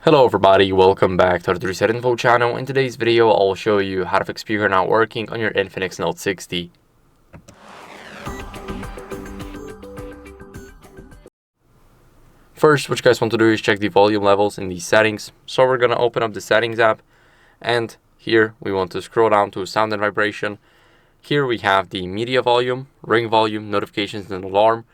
Hello everybody, welcome back to the HardReset.Info channel. In today's video, I'll show you how to fix speaker not working on your INFINIX Note 60. First, what you guys want to do is check the volume levels in the settings. So we're going to open up the settings app, and here we want to scroll down to sound and vibration. Here we have the media volume, ring volume, notifications, and alarm.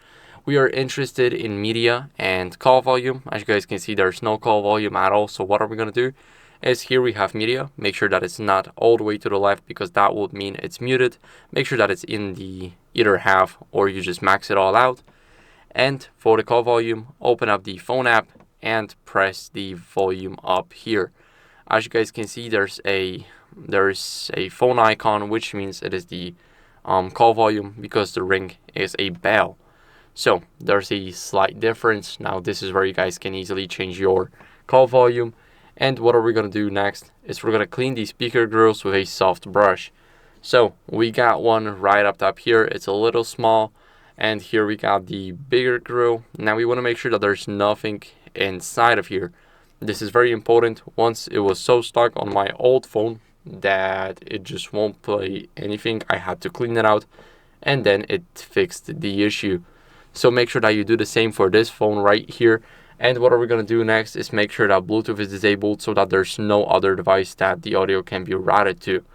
We are interested in media and call volume. As you guys can see, there's no call volume at all. So what are we going to do is here we have media. Make sure that it's not all the way to the left because that would mean it's muted. Make sure that it's in the either half or you just max it all out. And for the call volume, open up the phone app and press the volume up here. As you guys can see, there's a phone icon, which means it is the call volume because the ring is a bell. So there's a slight difference. Now this is where you guys can easily change your call volume. And what are we going to do next is we're going to clean these speaker grills with a soft brush. So we got one right up top here. It's a little small. And here we got the bigger grill. Now we want to make sure that there's nothing inside of here. This is very important. Once it was so stuck on my old phone that it just won't play anything, I had to clean it out and then it fixed the issue. So make sure that you do the same for this phone right here. And what are we going to do next is make sure that Bluetooth is disabled so that there's no other device that the audio can be routed to.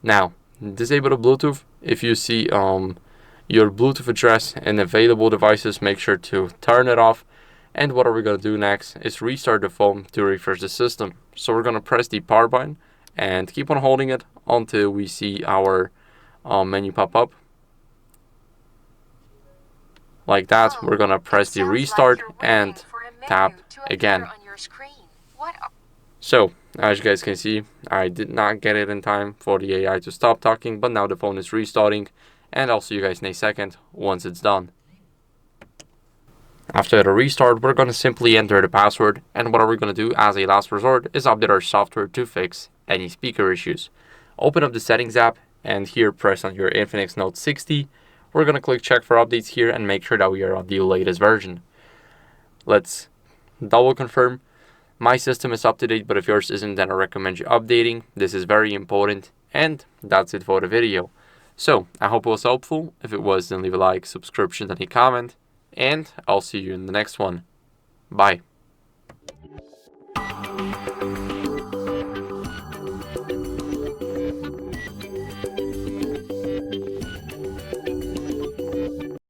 Now, disable the Bluetooth. If you see your Bluetooth address in available devices, make sure to turn it off. And what are we going to do next is restart the phone to refresh the system. So we're going to press the power button and keep on holding it until we see our menu pop up. Like that, we're going to press the restart and tap again. So, as you guys can see, I did not get it in time for the AI to stop talking, but now the phone is restarting, and I'll see you guys in a second once it's done. After the restart, we're going to simply enter the password, and what are we going to do as a last resort is update our software to fix any speaker issues. Open up the settings app, and here press on your INFINIX Note 60. We're going to click check for updates here and make sure that we are on the latest version. Let's double confirm. My system is up to date, but if yours isn't, then I recommend you updating. This is very important. And that's it for the video. So I hope it was helpful. If it was, then leave a like, subscription, and a comment. And I'll see you in the next one. Bye.